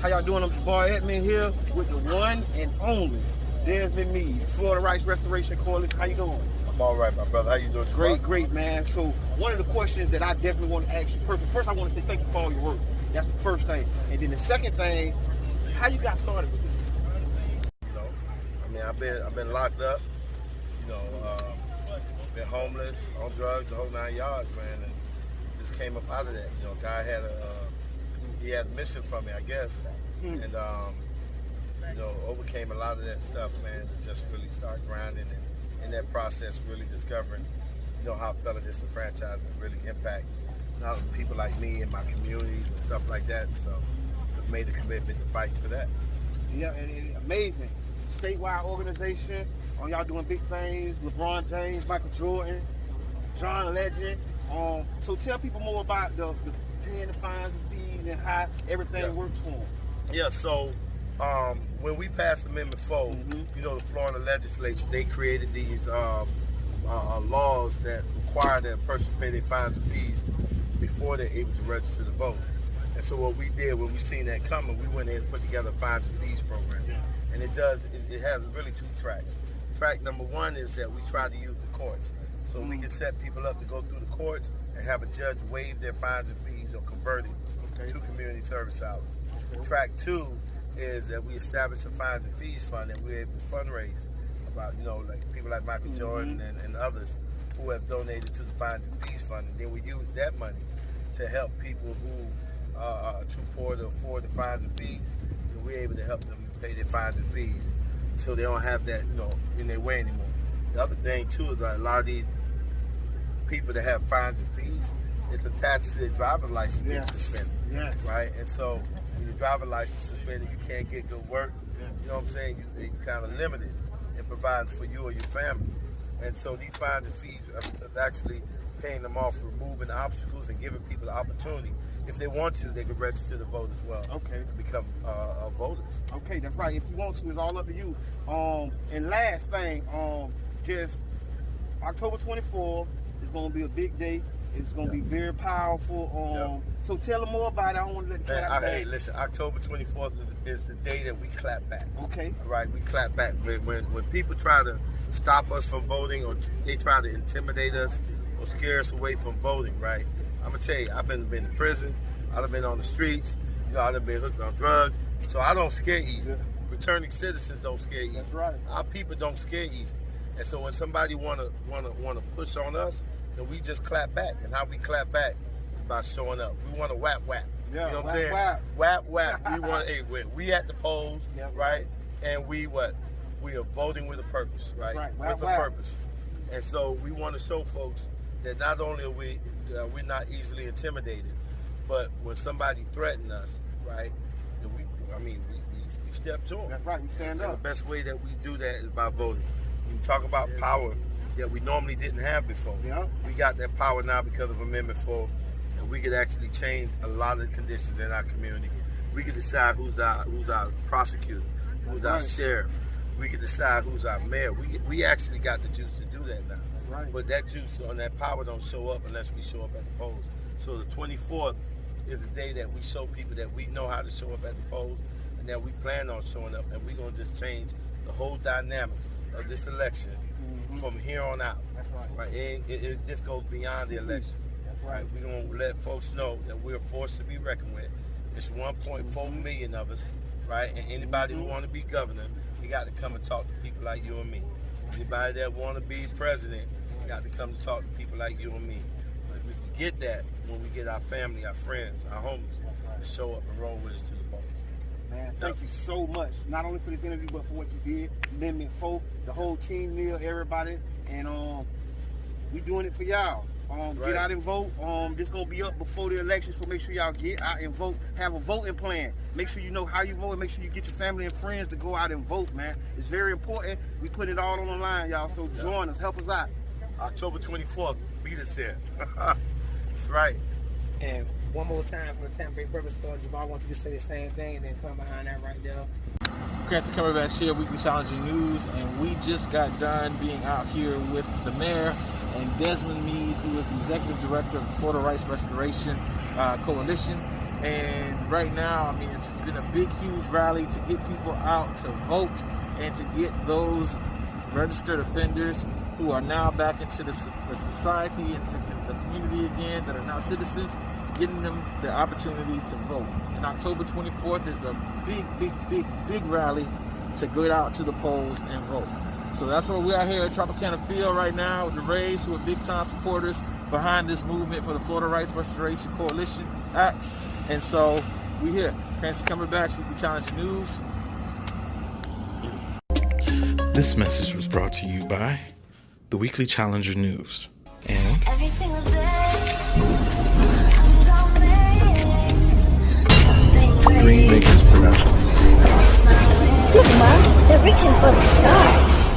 How y'all doing? I'm your boy Edmund here with the one and only Desmond Meade, Florida Rights Restoration Coalition. How you doing? I'm all right, my brother. How you doing? Great, man. So one of the questions that I definitely want to ask you, first I want to say thank you for all your work. That's the first thing. And then the second thing, how you got started with this? You know, I mean, I've been locked up. You know, been homeless, on drugs, the whole 9 yards, man. And just came up out of that. You know, guy had a mission for me, I guess, and you know, overcame a lot of that stuff, man. To just really start grinding and in that process, really discovering, you know, how fellow disenfranchisement really impact not only people like me and my communities and stuff like that. So I've made a commitment to fight for that. Yeah, and amazing. Statewide organization, y'all doing big things. LeBron James, Michael Jordan, John Legend. So tell people more about the paying the fines and fees and how everything works for them. Yeah, so when we passed Amendment 4, you know, the Florida legislature, they created these laws that require that a person pay their fines and fees before they're able to register to vote. And so what we did when we seen that coming, we went in and put together a fines and fees program. And it has really 2 tracks. Track number 1 is that we try to use the courts. So we can set people up to go through the courts and have a judge waive their fines and fees or convert it to community service hours. Track 2 is that we establish a fines and fees fund, and we're able to fundraise about, you know, like people like Michael Jordan and others who have donated to the fines and fees fund, and then we use that money to help people who are too poor to afford the fines and fees, and we're able to help them pay their fines and fees so they don't have that, you know, in their way anymore. The other thing too is that a lot of these people that have fines and fees, it's attached to their driver's license getting suspended, right? And so when your driver's license suspended, you can't get good work. You know what I'm saying? You're kind of limited in providing for you or your family. And so these fines and fees are actually paying them off, removing obstacles and giving people the opportunity. If they want to, they can register to vote as well. Okay. Become voters. Okay, that's right. If you want to, it's all up to you. And last thing, just October 24th is going to be a big day. It's going to be very powerful. So tell them more about it. I don't want to let the cat out of the bag. Hey, listen, October 24th is the day that we clap back. Okay. All right, we clap back. When people try to stop us from voting, or they try to intimidate us or scare us away from voting, right? I'm going to tell you, I've been in prison. I've been on the streets. You know, I've been hooked on drugs. So I don't scare easy. Returning citizens don't scare easy. That's right. Our people don't scare easy. And so when somebody wanna push on us, then we just clap back. And how we clap back is by showing up. We want to whap. Yeah, you know what I'm saying? Whap. We want we at the polls, right? And we are voting with a purpose, right? With a purpose. And so we want to show folks that not only are we're not easily intimidated, but when somebody threatens us, right? Then we step to them. That's right. We stand up. The best way that we do that is by voting. We talk about power that we normally didn't have before. We got that power now because of Amendment 4, and we could actually change a lot of the conditions in our community. We could decide who's our prosecutor, who's our sheriff. We could decide who's our mayor. We actually got the juice to do that now. Right. But that juice on that power don't show up unless we show up at the polls. So the 24th is the day that we show people that we know how to show up at the polls, and that we plan on showing up, and we're gonna just change the whole dynamic of this election from here on out. That's right. Right? This goes beyond the election. That's right. We're gonna let folks know that we're forced to be reckoned with. It's 1.4 million of us, right? And anybody who want to be governor, you got to come and talk to people like you and me. Anybody that want to be president, you got to come to talk to people like you and me. But we can get that when we get our family, our friends, our homies to show up and roll with us to the polls. Man, thank you so much, not only for this interview, but for what you did. Amendment 4, the whole team, Neil, everybody, and we doing it for y'all. Get out and vote. This gonna be up before the election, so make sure y'all get out and vote. Have a voting plan. Make sure you know how you vote, and make sure you get your family and friends to go out and vote, man. It's very important. We put it all on the line, y'all. So join us, help us out. October 24th, beat us there. That's right. And one more time for the Tampa Bay Purpose Store, Jamal, I want you to say the same thing and then come behind that right there. Cranston Cumberbatch here, Weekly Challenging News, and we just got done being out here with the mayor and Desmond Meade, who is the executive director of the Florida Rights Restoration Coalition. And right now, I mean, it's just been a big, huge rally to get people out to vote and to get those registered offenders who are now back into the society, into the community again, that are now citizens, getting them the opportunity to vote. And October 24th is a big rally to get out to the polls and vote. So that's where we are here at Tropicana Field right now with the Rays, who are big time supporters behind this movement for the Florida Rights Restoration Coalition Act. And so we here. Clancy Cumberbatch, Weekly Challenge News. This message was brought to you by the Weekly Challenger News and Every single day, DreamMakerz Productions. look, Mom, they're reaching for the stars.